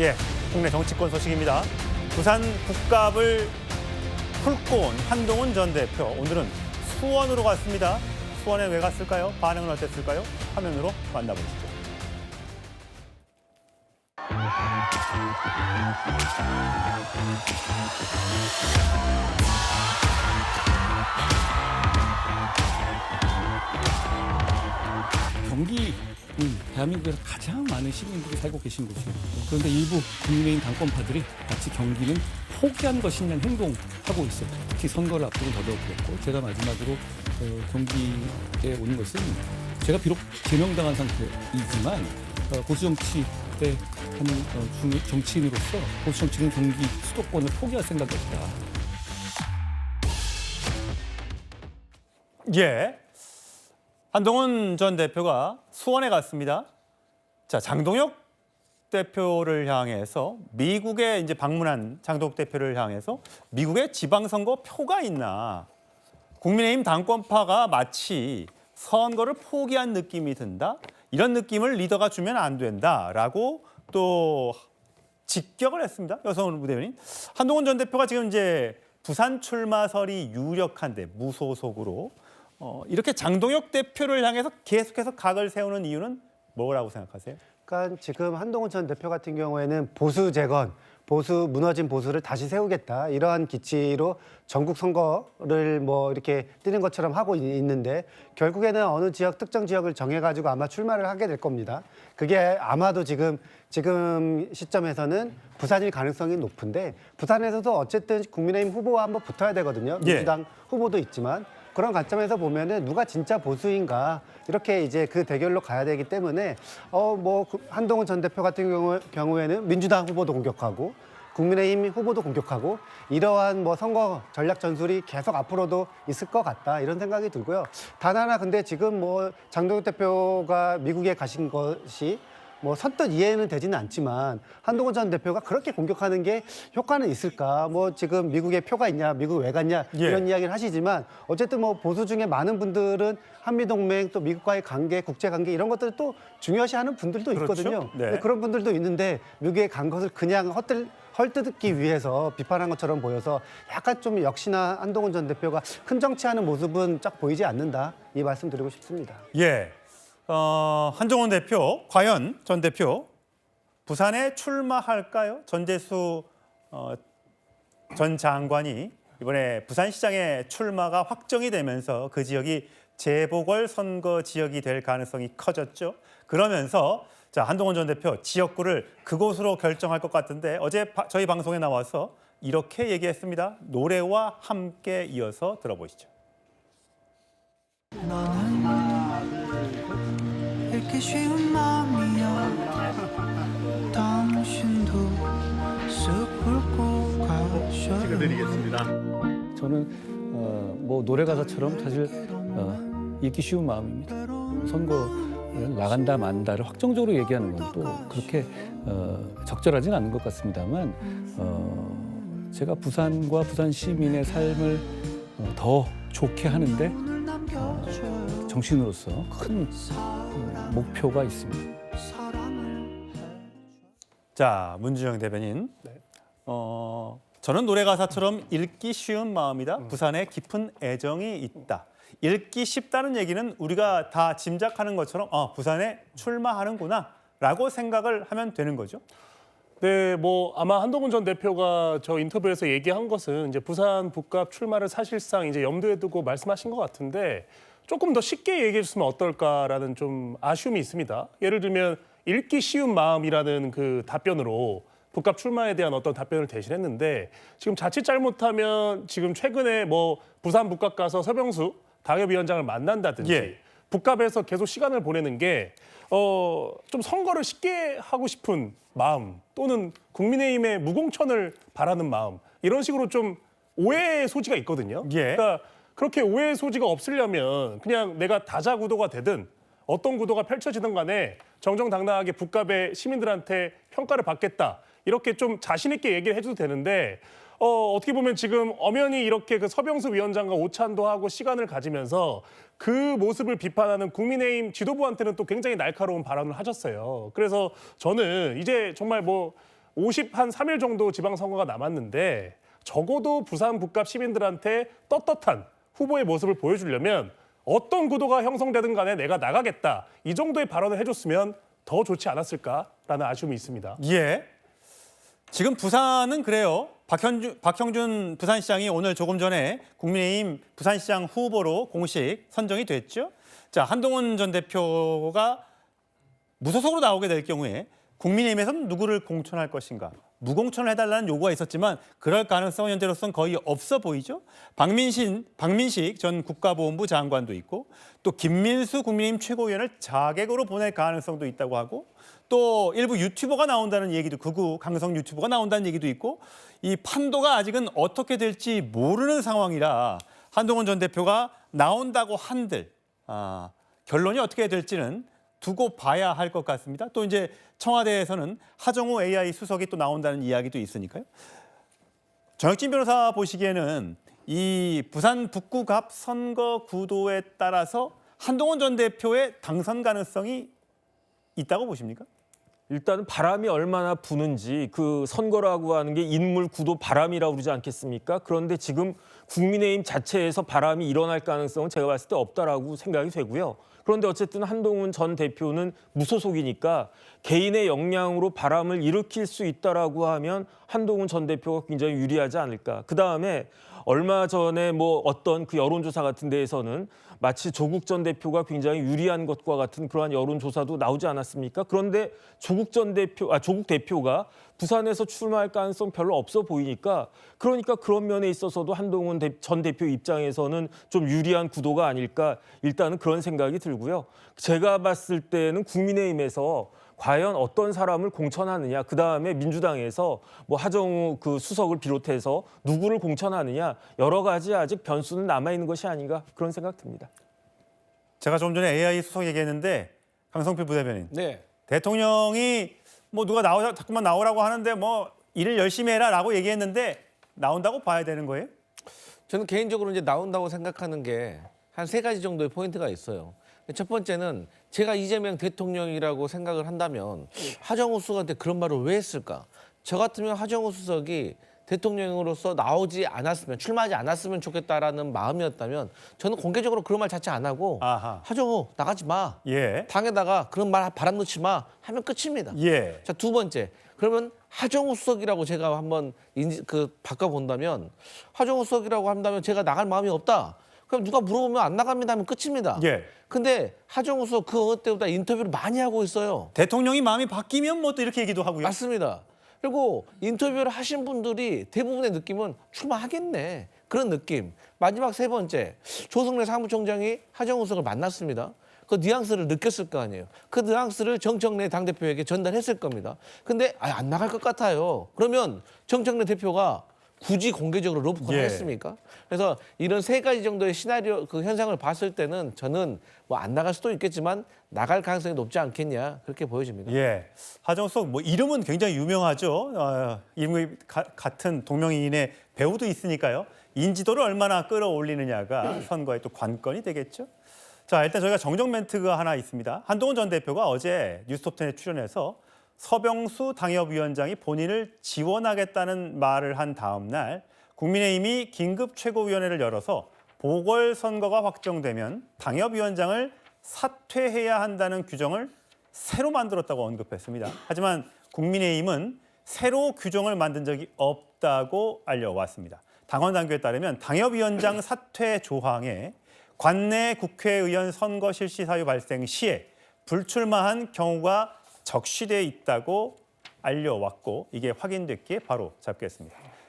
예, 국내 정치권 소식입니다. 부산 국갑을 훑고 온 한동훈 전 대표. 오늘은 수원으로 갔습니다. 수원에 왜 갔을까요? 반응은 어땠을까요? 화면으로 만나보시죠. 경기 대한민국에서 가장 많은 시민들이 살고 계신 곳이에요. 그런데 일부 국민의힘 당권파들이 마치 경기는 포기한 것이냐는 행동하고 있어요. 특히 선거를 앞두고 더더욱 그렇고, 제가 마지막으로 경기에 오는 것은 제가 비록 제명당한 상태이지만 보수 정치의 한 정치인으로서 보수 정치는 경기 수도권을 포기할 생각이 없다. 예, 한동훈 전 대표가 수원에 갔습니다. 자, 장동혁 대표를 향해서 미국에 이제 방문한 장동혁 대표를 향해서 미국에 지방선거 표가 있나? 국민의힘 당권파가 마치 선거를 포기한 느낌이 든다. 이런 느낌을 리더가 주면 안 된다라고 또 직격을 했습니다. 여성훈 부대변인. 한동훈 전 대표가 지금 이제 부산 출마설이 유력한데 무소속으로 이렇게 장동혁 대표를 향해서 계속해서 각을 세우는 이유는 뭐라고 생각하세요? 그러니까 지금 한동훈 전 대표 같은 경우에는 보수 재건, 무너진 보수를 다시 세우겠다, 이러한 기치로 전국 선거를 뭐 이렇게 뛰는 것처럼 하고 있는데, 결국에는 어느 지역 특정 지역을 정해가지고 아마 출마를 하게 될 겁니다. 그게 아마도 지금 시점에서는 부산일 가능성이 높은데, 부산에서도 어쨌든 국민의힘 후보와 한번 붙어야 되거든요. 예. 민주당 후보도 있지만. 그런 관점에서 보면은 누가 진짜 보수인가, 이렇게 이제 그 대결로 가야 되기 때문에 한동훈 전 대표 같은 경우에는 민주당 후보도 공격하고 국민의힘 후보도 공격하고, 이러한 선거 전략 전술이 계속 앞으로도 있을 것 같다, 이런 생각이 들고요. 단 하나, 근데 지금 장동혁 대표가 미국에 가신 것이 선뜻 이해는 되지는 않지만, 한동훈 전 대표가 그렇게 공격하는 게 효과는 있을까? 지금 미국에 표가 있냐, 미국 왜 갔냐, 이런 이야기를 하시지만, 어쨌든 보수 중에 많은 분들은 한미동맹, 또 미국과의 관계, 국제관계, 이런 것들을 또 중요시하는 분들도 있거든요. 네. 근데 그런 분들도 있는데 미국에 간 것을 그냥 헐뜯기 위해서 비판한 것처럼 보여서, 약간 좀 역시나 한동훈 전 대표가 큰 정치하는 모습은 쫙 보이지 않는다, 이 말씀 드리고 싶습니다. 예. 한동훈 대표, 과연 전 대표 부산에 출마할까요? 전재수 전 장관이 이번에 부산시장에 출마가 확정이 되면서 그 지역이 재보궐 선거 지역이 될 가능성이 커졌죠. 그러면서 자, 한동훈 전 대표 지역구를 그곳으로 결정할 것 같은데, 어제 저희 방송에 나와서 이렇게 얘기했습니다. 노래와 함께 이어서 들어보시죠. 이렇게 쉬운 마음이야. 당신도 쓱 훑고 가셔. 찍어드리겠습니다. 저는 노래 가사처럼 사실 읽기 쉬운 마음입니다. 선거를 나간다 만다를 확정적으로 얘기하는 건 또 그렇게 적절하진 않은 것 같습니다만, 제가 부산과 부산 시민의 삶을 더 좋게 하는데 정치인으로서 큰 목표가 있습니다. 자, 문주영 대변인. 저는 노래 가사처럼 읽기 쉬운 마음이다. 부산에 깊은 애정이 있다. 읽기 쉽다는 얘기는 우리가 다 짐작하는 것처럼 부산에 출마하는구나 라고 생각을 하면 되는 거죠. 네, 아마 한동훈 전 대표가 저 인터뷰에서 얘기한 것은 이제 부산 북갑 출마를 사실상 이제 염두에 두고 말씀하신 것 같은데, 조금 더 쉽게 얘기해 줬으면 어떨까라는 좀 아쉬움이 있습니다. 예를 들면 읽기 쉬운 마음이라는 그 답변으로 북갑 출마에 대한 어떤 답변을 대신했는데, 지금 자칫 잘못하면 지금 최근에 부산 북갑 가서 서병수 당협위원장을 만난다든지 북갑에서 계속 시간을 보내는 게 좀 선거를 쉽게 하고 싶은 마음, 또는 국민의힘의 무공천을 바라는 마음, 이런 식으로 좀 오해의 소지가 있거든요. 그러니까 그렇게 오해의 소지가 없으려면 그냥 내가 다자구도가 되든 어떤 구도가 펼쳐지든 간에 정정당당하게 북갑의 시민들한테 평가를 받겠다, 이렇게 좀 자신 있게 얘기를 해줘도 되는데, 어떻게 보면 지금 엄연히 이렇게 그 서병수 위원장과 오찬도 하고 시간을 가지면서 그 모습을 비판하는 국민의힘 지도부한테는 또 굉장히 날카로운 발언을 하셨어요. 그래서 저는 이제 정말 한 3일 정도 지방선거가 남았는데 적어도 부산 북갑 시민들한테 떳떳한 후보의 모습을 보여주려면 어떤 구도가 형성되든 간에 내가 나가겠다. 이 정도의 발언을 해줬으면 더 좋지 않았을까라는 아쉬움이 있습니다. 예. 지금 부산은 그래요. 박형준 부산시장이 오늘 조금 전에 국민의힘 부산시장 후보로 공식 선정이 됐죠. 자, 한동훈 전 대표가 무소속으로 나오게 될 경우에 국민의힘에서는 누구를 공천할 것인가? 무공천을 해달라는 요구가 있었지만 그럴 가능성은 현재로서는 거의 없어 보이죠. 박민식 전 국가보훈부 장관도 있고 또 김민수 국민의힘 최고위원을 자객으로 보낼 가능성도 있다고 하고 또 일부 유튜버가 나온다는 얘기도 극우 강성 유튜버가 나온다는 얘기도 있고 이 판도가 아직은 어떻게 될지 모르는 상황이라 한동훈 전 대표가 나온다고 한들 결론이 어떻게 될지는 두고 봐야 할 것 같습니다. 또 이제 청와대에서는 하정우 AI 수석이 또 나온다는 이야기도 있으니까요. 정혁진 변호사 보시기에는 이 부산 북구갑 선거 구도에 따라서 한동훈 전 대표의 당선 가능성이 있다고 보십니까? 일단은 바람이 얼마나 부는지 그 선거라고 하는 게 인물 구도 바람이라고 그러지 않겠습니까? 그런데 지금 국민의힘 자체에서 바람이 일어날 가능성은 제가 봤을 때 없다라고 생각이 되고요. 그런데 어쨌든 한동훈 전 대표는 무소속이니까 개인의 역량으로 바람을 일으킬 수 있다라고 하면 한동훈 전 대표가 굉장히 유리하지 않을까. 그다음에 얼마 전에 뭐 어떤 그 여론조사 같은 데에서는 마치 조국 전 대표가 굉장히 유리한 것과 같은 그러한 여론조사도 나오지 않았습니까? 그런데 조국 대표가 부산에서 출마할 가능성 별로 없어 보이니까 그러니까 그런 면에 있어서도 한동훈 전 대표 입장에서는 좀 유리한 구도가 아닐까 일단은 그런 생각이 들고요. 제가 봤을 때는 국민의힘에서 과연 어떤 사람을 공천하느냐, 그다음에 민주당에서 뭐 하정우 그 수석을 비롯해서 누구를 공천하느냐 여러 가지 아직 변수는 남아 있는 것이 아닌가 그런 생각 듭니다. 제가 좀 전에 AI 수석 얘기했는데 강성필 부대변인. 네. 대통령이 뭐 누가 자꾸만 나오라고 하는데 뭐 일을 열심히 해라라고 얘기했는데 나온다고 봐야 되는 거예요? 저는 개인적으로 이제 나온다고 생각하는 게 한 3가지 정도의 포인트가 있어요. 첫 번째는 제가 이재명 대통령이라고 생각을 한다면 하정우 수석한테 그런 말을 왜 했을까? 저 같으면 하정우 수석이 대통령으로서 나오지 않았으면 출마하지 않았으면 좋겠다라는 마음이었다면 저는 공개적으로 그런 말 자체 안 하고 아하. 하정우 나가지 마. 예. 당에다가 그런 말 바람 넣지 마 하면 끝입니다. 예. 자, 두 번째. 그러면 하정우 수석이라고 제가 한번 바꿔본다면 하정우 수석이라고 한다면 제가 나갈 마음이 없다. 그럼 누가 물어보면 안 나갑니다 하면 끝입니다. 예. 근데 하정우 수석 그 어느 때보다 인터뷰를 많이 하고 있어요. 대통령이 마음이 바뀌면 뭐 또 이렇게 얘기도 하고요. 맞습니다. 그리고 인터뷰를 하신 분들이 대부분의 느낌은 출마하겠네. 그런 느낌. 마지막 3번째. 조성래 사무총장이 하정우 수석을 만났습니다. 그 뉘앙스를 느꼈을 거 아니에요. 그 뉘앙스를 정청래 당대표에게 전달했을 겁니다. 근데 안 나갈 것 같아요. 그러면 정청래 대표가 굳이 공개적으로 로프콘을 예. 했습니까? 그래서 이런 3가지 정도의 시나리오 그 현상을 봤을 때는 저는 뭐 안 나갈 수도 있겠지만 나갈 가능성이 높지 않겠냐 그렇게 보여집니다. 예. 하정우 수석 뭐 이름은 굉장히 유명하죠. 이름이 같은 동명이인의 배우도 있으니까요. 인지도를 얼마나 끌어올리느냐가 선거의 또 관건이 되겠죠. 자, 일단 저희가 정정 멘트가 하나 있습니다. 한동훈 전 대표가 어제 뉴스톱10에 출연해서 서병수 당협위원장이 본인을 지원하겠다는 말을 한 다음 날 국민의힘이 긴급 최고위원회를 열어서 보궐선거가 확정되면 당협위원장을 사퇴해야 한다는 규정을 새로 만들었다고 언급했습니다. 하지만 국민의힘은 새로 규정을 만든 적이 없다고 알려왔습니다. 당원 당규에 따르면 당협위원장 사퇴 조항에 관내 국회의원 선거 실시 사유 발생 시에 불출마한 경우가 적시돼 있다고 알려왔고 이게 확인됐기에 바로 잡겠습니다.